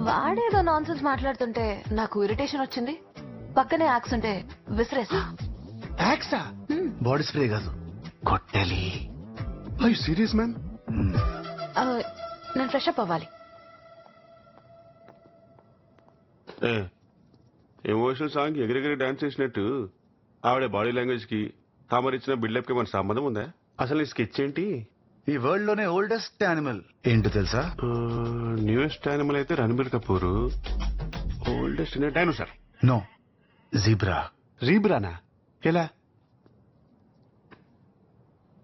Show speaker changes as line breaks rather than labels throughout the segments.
వాడేదో non sense మాట్లాడుతుంటే నాకు ఇరిటేషన్ వచ్చింది. పక్కనే యాక్స్ ఉంటే విసిరేసా.
యాక్సా? బాడీ స్ప్రే కాదు, కొట్టాలి. I serious ma'am?
నేను ఫ్రెష్ అప్ అవ్వాలి.
ఎమోషనల్ సాంగ్ ఎగిరెగిరి డాన్స్ చేసినట్టు ఆవిడ బాడీ లాంగ్వేజ్ కి తామరిచ్చిన బిల్డప్ కి మన సంబంధం ఉందా? అసలు ఈ స్కెచ్ ఏంటి?
ఈ వరల్డ్ లోనే ఓల్డెస్ట్ యానిమల్ ఏంటో తెలుసా?
న్యూయెస్ట్ యానిమల్ అయితే Ranbir Kapoor. Oldest dinosaur?
No, zebra.
జీబ్రానా? ఎలా?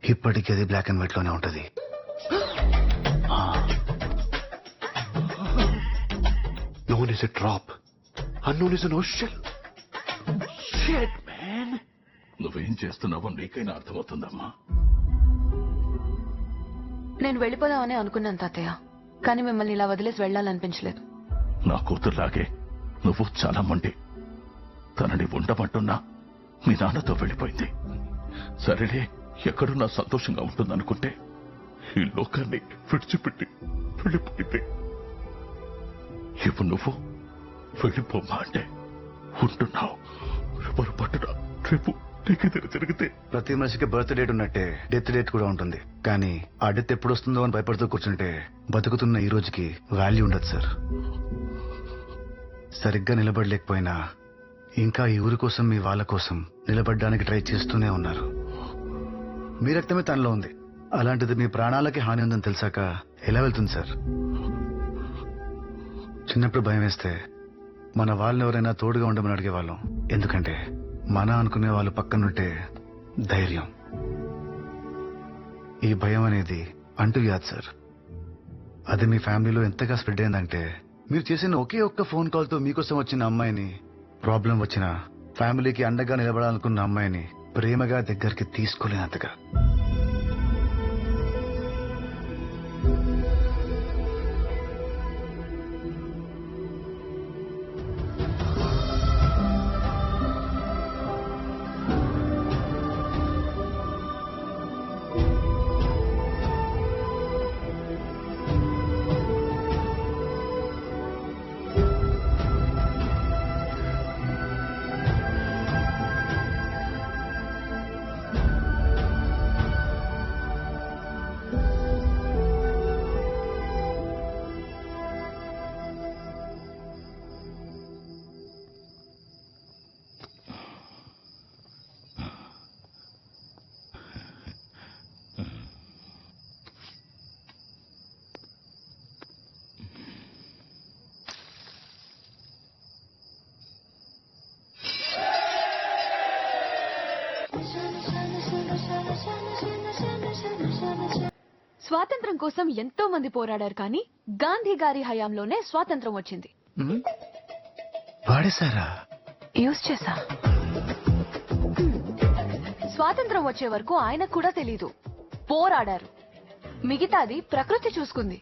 ఇప్పటికీ అది బ్లాక్ అండ్ వైట్ లోనే ఉంటది.
Known as a drop, unknown as an ocean.
Shit, man. నువ్వేం చేస్తున్నావో నీకైనా అర్థమవుతుందమ్మా.
నేను వెళ్ళిపోదామని అనుకున్నాను తాతయ్య, కానీ మిమ్మల్ని ఇలా వదిలేసి వెళ్ళాలనిపించలేదు.
నా కూతురులాగే నువ్వు చాలా మండి. తనని ఉండమంటున్నా మీ నాన్నతో వెళ్ళిపోయింది. సరేలే, ఎక్కడున్నా సంతోషంగా ఉంటుందనుకుంటే ఈ లోకాన్ని విడిచిపెట్టి వెళ్ళిపోయింది. ఇప్పుడు నువ్వు వెళ్ళిపోమ్మా అంటే ఉంటున్నావు. ఎవరు పట్టున రేపు నీకేదైనా జరిగితే?
ప్రతి మనిషికి బర్త్ డేట్ ఉన్నట్టే డెత్ డేట్ కూడా ఉంటుంది. కానీ ఆ డెత్ ఎప్పుడు వస్తుందో అని భయపడుతూ కూర్చుంటే బతుకుతున్న ఈ రోజుకి వాల్యూ ఉండదు సార్. సరిగ్గా నిలబడలేకపోయినా ఇంకా ఈ ఊరి కోసం, మీ వాళ్ళ కోసం నిలబడడానికి ట్రై చేస్తూనే ఉన్నారు. మీ రక్తమే తనలో ఉంది. అలాంటిది మీ ప్రాణాలకి హాని ఉందని తెలిసాక ఎలా వెళ్తుంది సార్? చిన్నప్పుడు భయం వేస్తే మన వాళ్ళని ఎవరైనా తోడుగా ఉండమని అడిగేవాళ్ళం. ఎందుకంటే మన అనుకునే వాళ్ళు పక్కనుంటే ధైర్యం. ఈ భయం అనేది అంటూ వ్యాధి సార్. అది మీ ఫ్యామిలీలో ఎంతగా స్ప్రెడ్ అయిందంటే మీరు చేసిన ఒకే ఒక్క ఫోన్ కాల్ తో మీకోసం వచ్చిన అమ్మాయిని, ప్రాబ్లం వచ్చిన ఫ్యామిలీకి అండగా నిలబడాలనుకున్న అమ్మాయిని ప్రేమగా దగ్గరికి తీసుకోలేనంతగా.
స్వాతంత్రం కోసం ఎంతో మంది పోరాడారు, కానీ గాంధీ గారి హయాంలోనే స్వాతంత్రం వచ్చింది.
వాడేశారా?
యూజ్ చేసా. స్వాతంత్రం వచ్చే వరకు ఆయనకు కూడా తెలీదు. పోరాడారు. మిగతాది ప్రకృతి చూసుకుంది.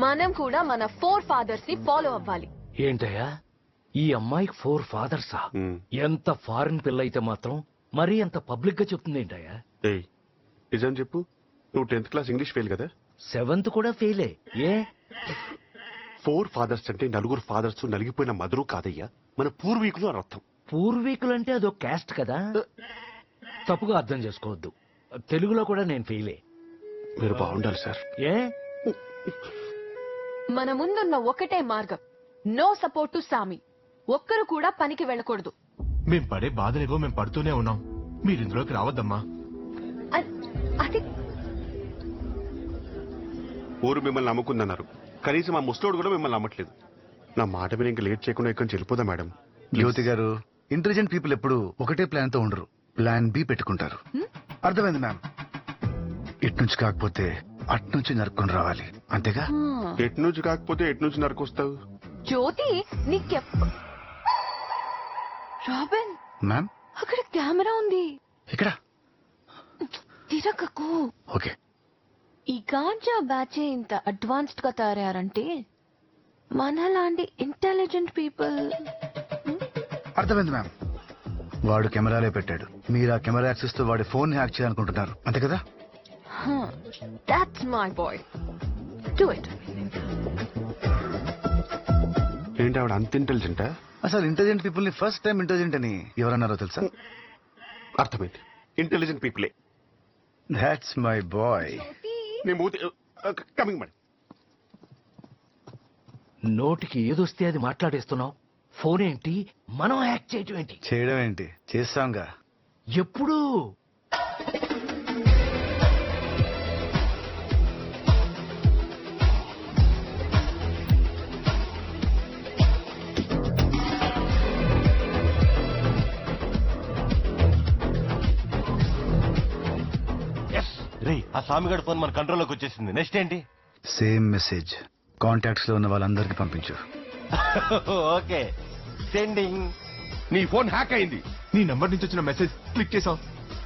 మనం కూడా మన 4 ఫాదర్స్ ని ఫాలో అవ్వాలి.
ఏంటయ్యా, ఈ అమ్మాయికి 4 ఫాదర్సా? ఎంత ఫారిన్ పిల్ల అయితే మాత్రం మరీ అంత పబ్లిక్ గా చెప్తుంది ఏంటయ్యా?
నిజం చెప్పు, నువ్వు 10th క్లాస్ ఇంగ్లీష్ ఫెయిల్ కదా?
7th కూడా ఫెయిలే. ఏ
4 ఫాదర్స్ అంటే 4 ఫాదర్స్ నలిగిపోయిన మదరు కాదయ్యా, మన పూర్వీకులు అని అర్థం.
పూర్వీకులంటే అదో క్యాస్ట్ కదా, తప్పుగా అర్థం చేసుకోవద్దు. తెలుగులో కూడా నేను ఫెయిలే.
మీరు బాగుండాలి సార్.
ఏ
మన ముందున్న ఒకటే మార్గం, నో సపోర్ట్ టు సామి. ఒక్కరు కూడా పనికి వెళ్ళకూడదు.
మేం పడే బాధలేవో మేము పడుతూనే ఉన్నాం. మీరు ఇందులోకి రావద్దమ్మా.
అది
ఊరు మిమ్మల్ని నమ్ముకుందన్నారు, కనీసం మా ముసలోడు కూడా మిమ్మల్ని నమ్మట్లేదు. నా మాట మీద ఇంకా లేట్ చేయకుండా ఇక్కడి నుంచి వెళ్ళిపోదా మేడం?
జ్యోతి గారు, ఇంటెలిజెంట్ పీపుల్ ఎప్పుడు ఒకటే ప్లాన్ తో ఉండరు, ప్లాన్ బి పెట్టుకుంటారు. అర్థమైంది మ్యామ్. ఇట్నుంచి కాకపోతే అట్నుంచి నరుక్కొని రావాలి, అంతేగా?
ఎటు నుంచి కాకపోతే ఎటు నుంచి నరకొస్తావు?
జ్యోతి రాబిన్,
మ్యామ్
అక్కడ కెమెరా ఉంది.
ఇక్కడ
తిరగకు.
ఓకే.
ఈ గాంజా బ్యాచే ఇంత అడ్వాన్స్డ్ గా తయారయ్యారంటే మనలాంటి ఇంటెలిజెంట్ పీపుల్.
అర్థమైంది మ్యామ్. వాడు కెమెరాలే పెట్టాడు, మీరు ఆ కెమెరా యాక్సెస్ తో వాడి ఫోన్ హ్యాక్ చేయాలనుకుంటున్నారు, అంతే కదా?
That's my boy. Do it.
ఏంటి ఆవిడ అంత ఇంటెలిజెంటా?
అసలు ఇంటెలిజెంట్ పీపుల్ ని ఫస్ట్ టైం ఇంటెలిజెంట్ అని ఎవరన్నారో తెలుసా?
అర్థమైంది, ఇంటెలిజెంట్ పీపులే.
That's my boy.
నేను మూతి కమింగ్ మేడం.
నోటికి ఏదొస్తే అది మాట్లాడేస్తున్నావు. ఫోన్ ఏంటి, మనం యాక్ట్ చేయటం ఏంటి?
చేయడం ఏంటి, చేస్తాంగా.
ఎప్పుడు?
రే, ఆ స్వామిగాడి ఫోన్ మన కంట్రోల్లోకి వచ్చేసింది. నెక్స్ట్ ఏంటి?
సేమ్ మెసేజ్ కాంటాక్ట్స్ లో ఉన్న వాళ్ళందరికీ పంపించు.
Okay, sending.
నీ ఫోన్ హ్యాక్ అయింది.
నీ నంబర్ నుంచి వచ్చిన మెసేజ్ క్లిక్ చేసావు,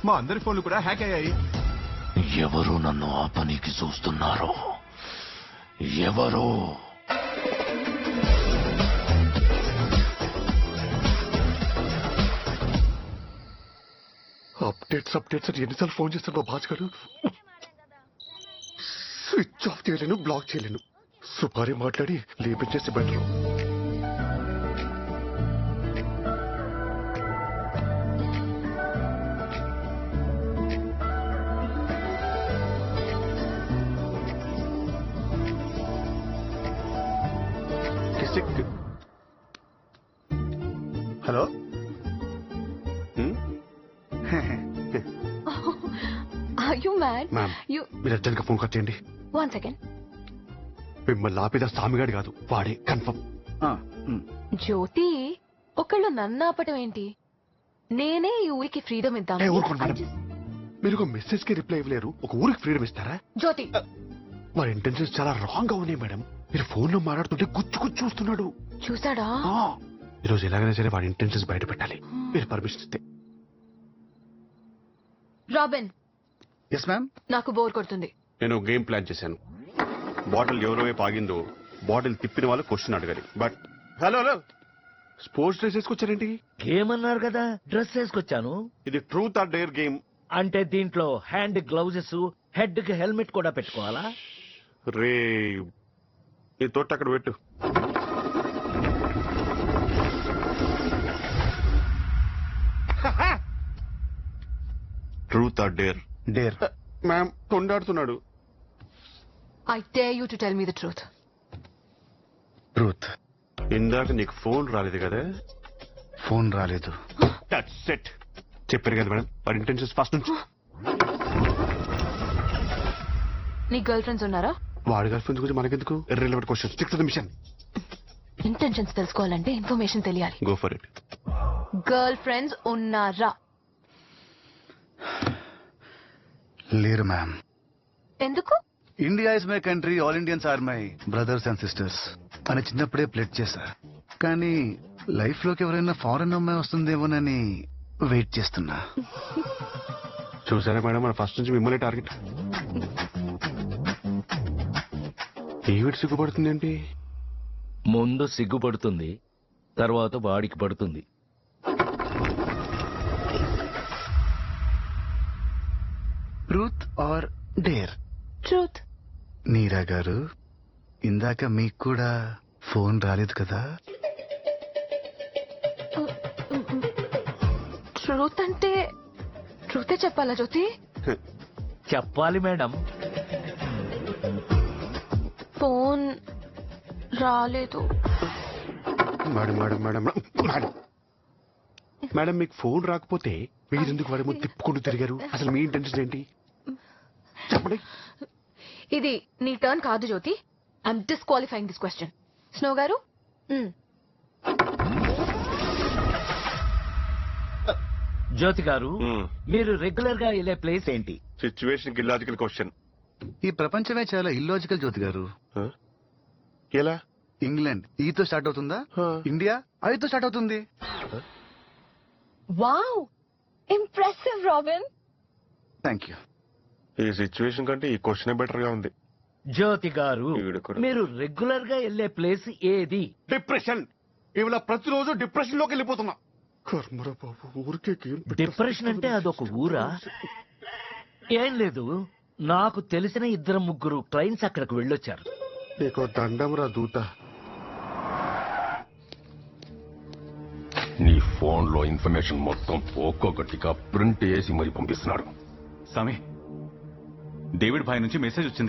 మా అందరి ఫోన్లు కూడా హ్యాక్ అయ్యాయి.
ఎవరు నన్ను ఆ పనికి చూస్తున్నారో? ఎవరు?
అప్డేట్స్ అని ఎన్నిసార్లు ఫోన్ చేస్తాను మా బాస్ గారు. స్విచ్ ఆఫ్ చేయలేను, బ్లాక్ చేయలేను. సుపారీ మాట్లాడి లేపించేసి better.
Hello.
Are you mad?
Ma'am,
You
మీరు అర్జెంట్గా ఫోన్ కట్ చేయండి.
one second.
మిమ్మల్ని ఆపేదా స్వామిగాడు కాదు, వాడే కన్ఫర్మ్.
జ్యోతి, ఒకళ్ళు నన్ను ఆపటం ఏంటి? నేనే ఈ ఊరికి ఫ్రీడమ్ ఇద్దాం.
ఊరుకోండి మేడం, మీరు ఒక మెసేజ్ కి రిప్లై ఇవ్వలేరు, ఒక ఊరికి ఫ్రీడమ్ ఇస్తారా?
జ్యోతి,
వాడి ఇంటెన్షన్స్ చాలా రాంగ్ గా ఉన్నాయి మేడం. మీరు ఫోన్ లో మాట్లాడుతుంటే గుచ్చు చూస్తున్నాడు.
చూసాడా?
ఈరోజు ఎలాగైనా సరే వాడి ఇంటెన్షన్స్ బయట పెట్టాలి. మీరు పర్మిషన్ ఇస్తే.
Robin,
yes ma'am.
నాకు బోర్ కొడుతుంది.
నేను గేమ్ ప్లాన్ చేశాను. బాటిల్ ఎవరో వైపు ఆగిందో బాటిల్ తిప్పిన వాళ్ళు క్వశ్చన్ అడగాలి. బట్ హలో స్పోర్ట్స్ డ్రెస్ వేసుకొచ్చారేంటి?
గేమ్ అన్నారు కదా, డ్రెస్ వేసుకొచ్చాను.
ఇది ట్రూత్ ఆర్ డేర్ గేమ్.
అంటే దీంట్లో హ్యాండ్ గ్లౌజెస్, హెడ్ కి హెల్మెట్ కూడా పెట్టుకోవాలా?
రే, నీ తోట అక్కడ పెట్టు. Truth or dare?
Dare.
Ma'am, తొండాడుతున్నాడు.
I dare you to tell me the truth.
Truth.
ఇందాక నీకు ఫోన్ రాలేదు కదా?
ఫోన్ రాలేదు.
That's it. చెప్పారు కదా మేడం, వాడి ఇంటెన్షన్స్ ఫస్ట్ నుంచి.
నీ గర్ల్ ఫ్రెండ్స్ ఉన్నారా?
వాడి గర్ల్ ఫ్రెండ్స్ గురించి మనకెందుకు? Irrelevant question. Stick to the mission.
Intentions తెలుసుకోవాలంటే ఇన్ఫర్మేషన్ తెలియాలి.
Go for it.
Girlfriends ఉన్నారా?
లేరు మ్యామ్.
ఎందుకు?
India is my country, all Indians are my brothers and sisters అని చిన్నప్పుడే ప్లెడ్ చేశా. కానీ లైఫ్ లోకి ఎవరైనా ఫారెన్ అమ్మాయి వస్తుందేమోనని వెయిట్ చేస్తున్నా.
చూసారా మేడం, మన ఫస్ట్ నుంచి మిమ్మల్ని టార్గెట్. ఈవిడ సిగ్గుపడుతుంది ఏంటి?
ముందు సిగ్గుపడుతుంది, తర్వాత వాడికి పడుతుంది.
Truth or dare?
ట్రూత్.
నీరా గారు, ఇందాక మీకు కూడా ఫోన్ రాలేదు కదా?
ట్రూత్ అంటే ట్రూతే చెప్పాలా జ్యోతి?
చెప్పాలి మేడం.
ఫోన్ రాలేదు.
Madam madam madam madam madam, మీకు ఫోన్ రాకపోతే మీరెందుకు వాడి ముందు తిప్పుకుంటూ తిరిగారు? అసలు మీ ఇంటెన్షన్ ఏంటి చెప్పండి.
ఇది నీ టర్న్ కాదు Jyoti. I'm disqualifying this question. Snow garu,
Jyoti garu, మీరు రెగ్యులర్ గా వెళ్ళే ప్లేస్ ఏంటి?
Situation illogical question.
ఈ ప్రపంచమే చాలా ఇల్లాజికల్ జ్యోతి గారు.
ఎలా?
ఇంగ్లాండ్ ఈతో స్టార్ట్ అవుతుందా? ఇండియా ఐతో స్టార్ట్ అవుతుంది.
Wow, impressive Robin.
Thank you.
ఈ సిచ్యువేషన్ కంటే ఈ క్వశ్చన్ బెటర్ గా ఉంది.
జ్యోతి గారు,
ఈవిడ కూడా.
మీరు రెగ్యులర్ గా వెళ్ళే ప్లేస్ ఏది?
డిప్రెషన్. ఇవాళ ప్రతిరోజు డిప్రెషన్ లోకి వెళ్ళిపోతున్నా. కర్మరా బాబు, ఊరికే
డిప్రెషన్ అంటే అదొక ఊరా? ఏం లేదు, నాకు తెలిసిన 2-3 క్లయింట్స్ అక్కడికి వెళ్ళొచ్చారు.
నీకు దండం రా దూత.
నీ ఫోన్ లో ఇన్ఫర్మేషన్ మొత్తం ఒక్కొక్కటిగా ప్రింట్ చేసి మరి పంపిస్తున్నాడు.
స్వామి, డేవిడ్ భాయ్ నుంచి మెసేజ్ వచ్చింది.